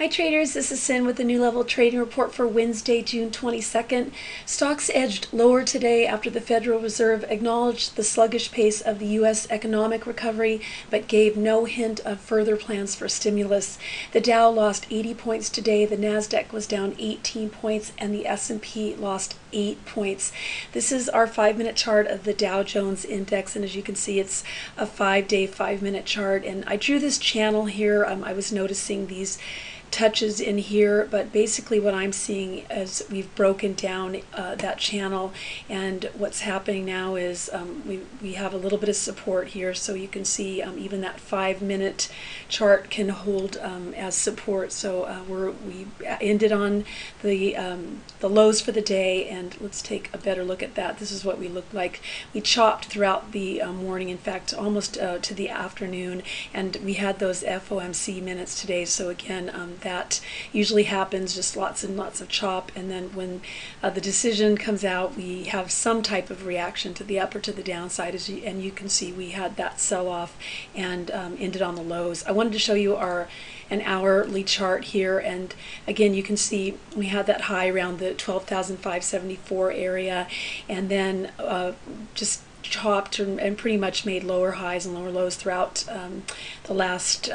Hi traders, this is Sin with the New Level Trading Report for Wednesday, June 22nd. Stocks edged lower today after the Federal Reserve acknowledged the sluggish pace of the U.S. economic recovery but gave no hint of further plans for stimulus. The Dow lost 80 points today, the Nasdaq was down 18 points, and the S&P lost 8 points. This is our 5-minute chart of the Dow Jones Index, and as you can see, it's a 5-day, 5-minute chart. And I drew this channel here. I was noticing these touches in here, but basically what I'm seeing is we've broken down that channel, and what's happening now is we have a little bit of support here, so you can see even that 5-minute chart can hold as support. So we ended on the lows for the day, and let's take a better look at that. This is what we looked like. We chopped throughout the morning, in fact almost to the afternoon, and we had those FOMC minutes today. So again, that usually happens, just lots and lots of chop, and then when the decision comes out, we have some type of reaction to the up or to the downside, and you can see we had that sell-off and ended on the lows. I wanted to show you an hourly chart here, and again you can see we had that high around the 12,574 area, and then just chopped and pretty much made lower highs and lower lows throughout the last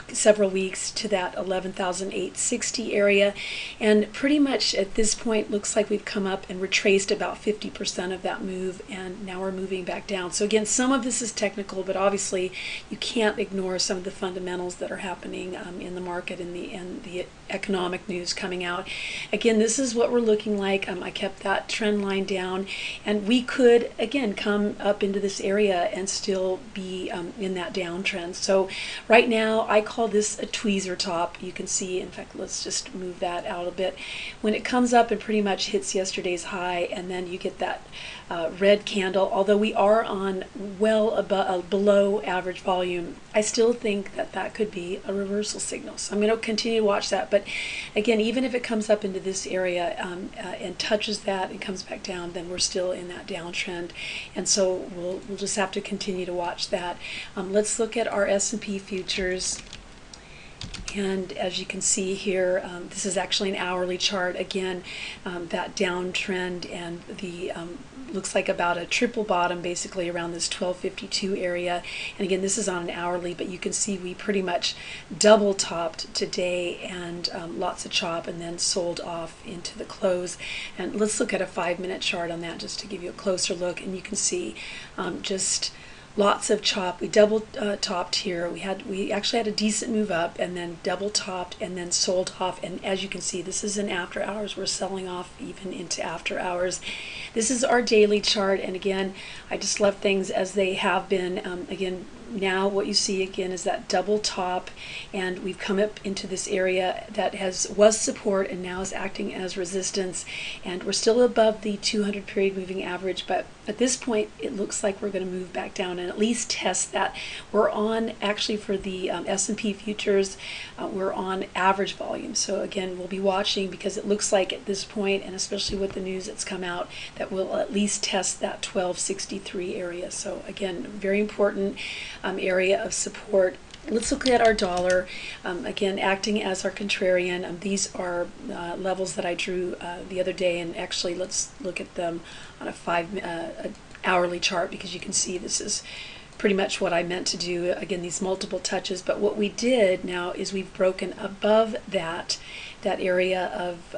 several weeks to that 11,860 area, and pretty much at this point looks like we've come up and retraced about 50% of that move, and now we're moving back down. So again, some of this is technical, but obviously you can't ignore some of the fundamentals that are happening in the market and the economic news coming out. Again, this is what we're looking like. I kept that trend line down, and we could again come up into this area and still be in that downtrend. So right now I call this a tweezer top. You can see, in fact, let's just move that out a bit. When it comes up and pretty much hits yesterday's high, and then you get that red candle, although we are on well above below average volume, I still think that that could be a reversal signal. So I'm going to continue to watch that. But again, even if it comes up into this area and touches that and comes back down, then we're still in that downtrend, and so we'll just have to continue to watch that. Let's look at our S&P futures. And as you can see here, this is actually an hourly chart. Again, that downtrend, and the looks like about a triple bottom basically around this 1252 area. And again, this is on an hourly, but you can see we pretty much double topped today, and lots of chop, and then sold off into the close. And let's look at a 5-minute chart on that just to give you a closer look, and you can see just lots of chop. We double topped here. We actually had a decent move up, and then double topped, and then sold off. And as you can see, this is in after hours. We're selling off even into after hours. This is our daily chart, and again, I just left things as they have been. Again, now what you see again is that double top, and we've come up into this area that was support and now is acting as resistance, and we're still above the 200 period moving average, but at this point it looks like we're going to move back down and at least test that. We're on, actually for the S&P futures, we're on average volume. So again, we'll be watching, because it looks like at this point, and especially with the news that's come out, that we'll at least test that 1263 area. So again, very important area of support. Let's look at our dollar, again acting as our contrarian. These are levels that I drew the other day, and actually let's look at them on a hourly chart, because you can see this is pretty much what I meant to do. Again, these multiple touches, but what we did now is we've broken above that area of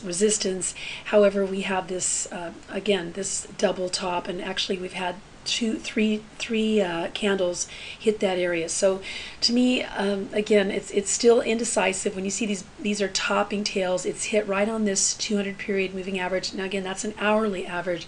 resistance. However, we have this again, this double top, and actually we've had three candles hit that area. So to me, again, it's still indecisive. When you see these are topping tails, it's hit right on this 200 period moving average. Now again, that's an hourly average,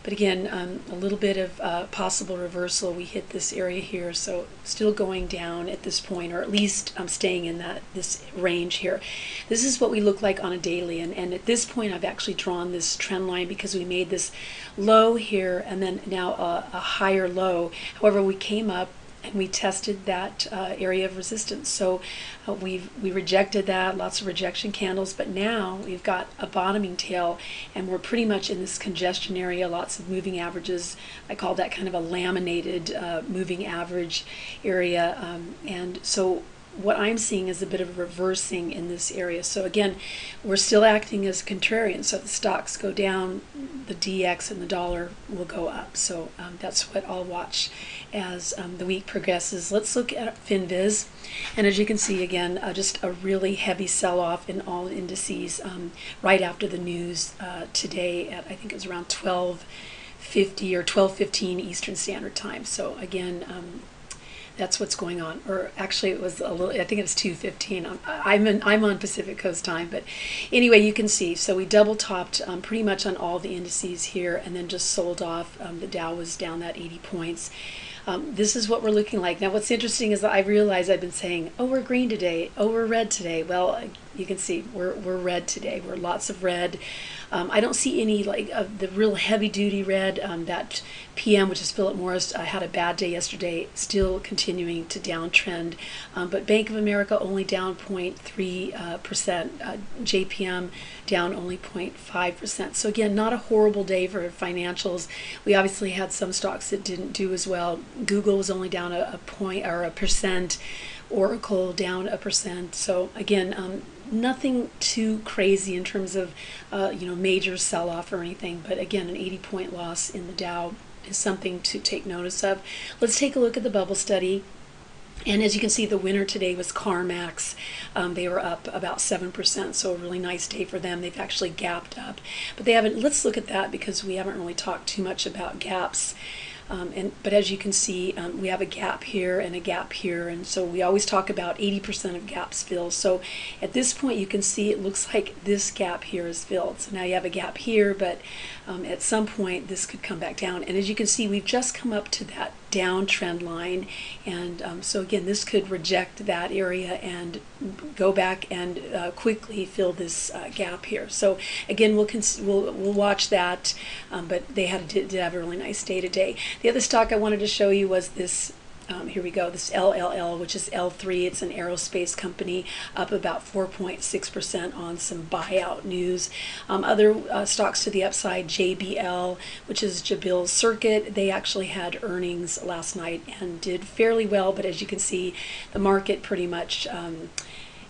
but again, a little bit of possible reversal. We hit this area here, so still going down at this point, or at least staying in this range here. This is what we look like on a daily, and at this point I've actually drawn this trend line because we made this low here and then now a higher low. However, we came up and we tested that area of resistance. So we rejected that, lots of rejection candles, but now we've got a bottoming tail, and we're pretty much in this congestion area, lots of moving averages. I call that kind of a laminated moving average area, and so what I'm seeing is a bit of reversing in this area. So again, we're still acting as contrarian. So if the stocks go down, the DX and the dollar will go up. So that's what I'll watch as the week progresses. Let's look at FinViz. And as you can see, again, just a really heavy sell-off in all indices right after the news today at, I think it was around 12:50 or 12:15 Eastern Standard Time. So again, that's what's going on. Or actually, it was a little. I think it was 2:15. I'm on Pacific Coast time, but anyway, you can see. So we double topped pretty much on all the indices here, and then just sold off. The Dow was down that 80 points. This is what we're looking like. Now what's interesting is that I realize I've been saying, oh, we're green today, oh, we're red today. Well, you can see we're red today. We're lots of red. I don't see any like the real heavy duty red. That PM, which is Philip Morris, had a bad day yesterday, still continuing to downtrend. But Bank of America only down 0.3%. JPM down only 0.5%. So again, not a horrible day for financials. We obviously had some stocks that didn't do as well. Google was only down a point or a percent. Oracle down 1%. So again, nothing too crazy in terms of major sell-off or anything. But again, an 80-point loss in the Dow is something to take notice of. Let's take a look at the bubble study. And as you can see, the winner today was CarMax. They were up about 7%, so a really nice day for them. They've actually gapped up, but they haven't. Let's look at that because we haven't really talked too much about gaps. But as you can see, we have a gap here and a gap here, and so we always talk about 80% of gaps filled. So at this point, you can see it looks like this gap here is filled. So now you have a gap here, but at some point this could come back down. And as you can see, we've just come up to that downtrend line, and so again, this could reject that area and go back and quickly fill this gap here. So again, we'll watch that, but they did have a really nice day today. The other stock I wanted to show you was this. Here we go, this LLL, which is L3. It's an aerospace company, up about 4.6% on some buyout news. Other stocks to the upside, JBL, which is Jabil Circuit. They actually had earnings last night and did fairly well, but as you can see, the market pretty much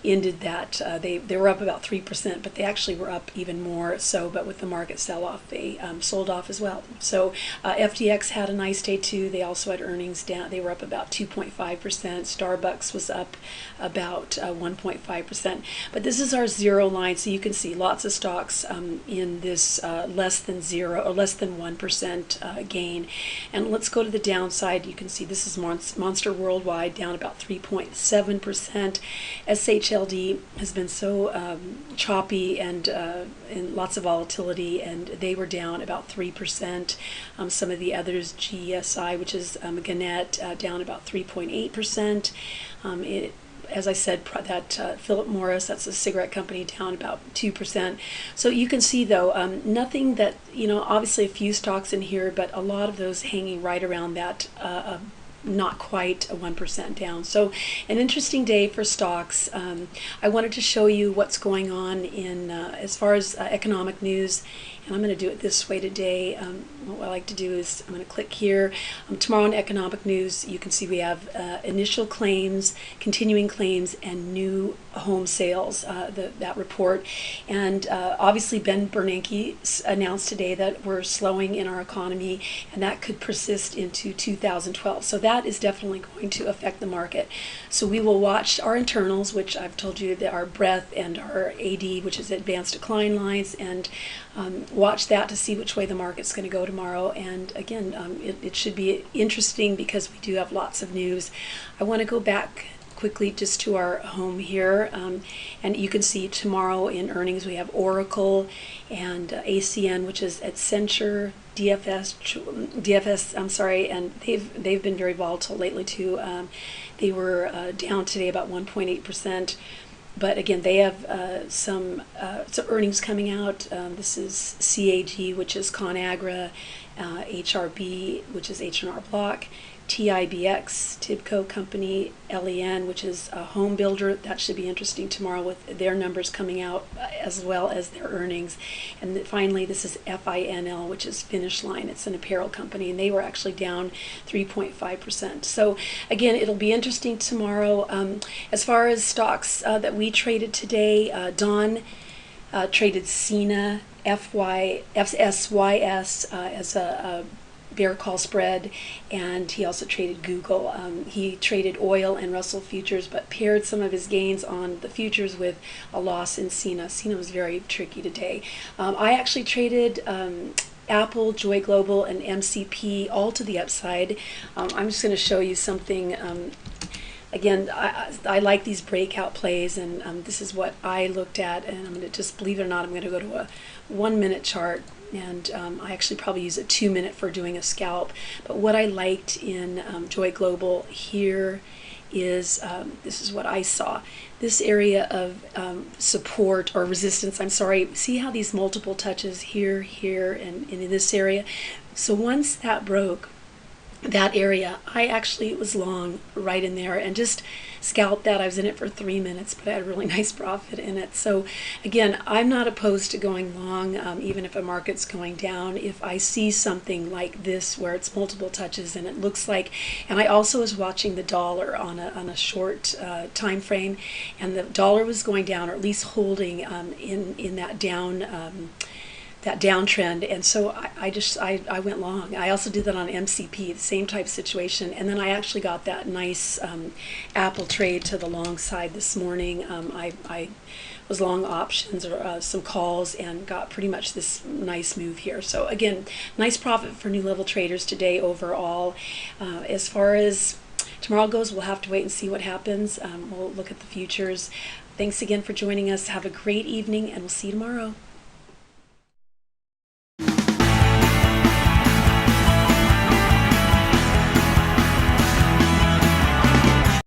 ended that. They were up about 3%, but they actually were up even more. So, but with the market sell-off, they sold off as well. So FTX had a nice day too. They also had earnings down. They were up about 2.5%. Starbucks was up about 1.5%. But this is our zero line, so you can see lots of stocks in this less than 0 or less than 1% gain. And let's go to the downside. You can see this is Monster Worldwide down about 3.7%. SHLD has been so choppy and lots of volatility, and they were down about 3%. Some of the others, GSI, which is Gannett, down about 3.8%. As I said, that Philip Morris, that's a cigarette company, down about 2%. So you can see, though, nothing that, obviously a few stocks in here, but a lot of those hanging right around that not quite a 1% down. So an interesting day for stocks. I wanted to show you what's going on in as far as economic news, and I'm going to do it this way today. What I like to do is I'm going to click here. Tomorrow in economic news, you can see we have initial claims, continuing claims, and new home sales, that report. And obviously Ben Bernanke announced today that we're slowing in our economy, and that could persist into 2012. So that is definitely going to affect the market. So we will watch our internals, which I've told you that our breadth and our AD, which is advanced decline lines, and watch that to see which way the market's going to go tomorrow. And again, it should be interesting because we do have lots of news. I want to go back quickly just to our home here, and you can see tomorrow in earnings we have Oracle and ACN, which is Accenture, DFS, I'm sorry, and they've been very volatile lately too. They were down today about 1.8%. But again, they have some earnings coming out. This is CAG, which is ConAgra, HRB, which is H&R Block, TIBX, Tibco Company, LEN, which is a home builder. That should be interesting tomorrow with their numbers coming out as well as their earnings. And finally, this is FINL, which is Finish Line. It's an apparel company, and they were actually down 3.5%. So again, it'll be interesting tomorrow. As far as stocks that we traded today, Don traded Cena, FSYS as a bear call spread, and he also traded Google. He traded oil and Russell futures, but paired some of his gains on the futures with a loss in Cena. Cena was very tricky today. I actually traded Apple, Joy Global, and MCP all to the upside. I'm just going to show you something. Again, I like these breakout plays, and this is what I looked at, and I'm going to just, believe it or not, I'm going to go to a 1-minute chart, and I actually probably use a 2-minute for doing a scalp. But what I liked in Joy Global here is, this is what I saw. This area of support or resistance, I'm sorry, see how these multiple touches here, here, and in this area? So once that broke, that area, I actually was long right in there and just scalped that. I was in it for 3 minutes, but I had a really nice profit in it. So again, I'm not opposed to going long, even if a market's going down. If I see something like this where it's multiple touches and it looks like, and I also was watching the dollar on a short time frame, and the dollar was going down, or at least holding in that downtrend, and so I went long. I also did that on MCP, the same type situation, and then I actually got that nice Apple trade to the long side this morning. I was long options or some calls and got pretty much this nice move here. So again, nice profit for New Level Traders today overall. As far as tomorrow goes, we'll have to wait and see what happens. We'll look at the futures. Thanks again for joining us. Have a great evening, and we'll see you tomorrow.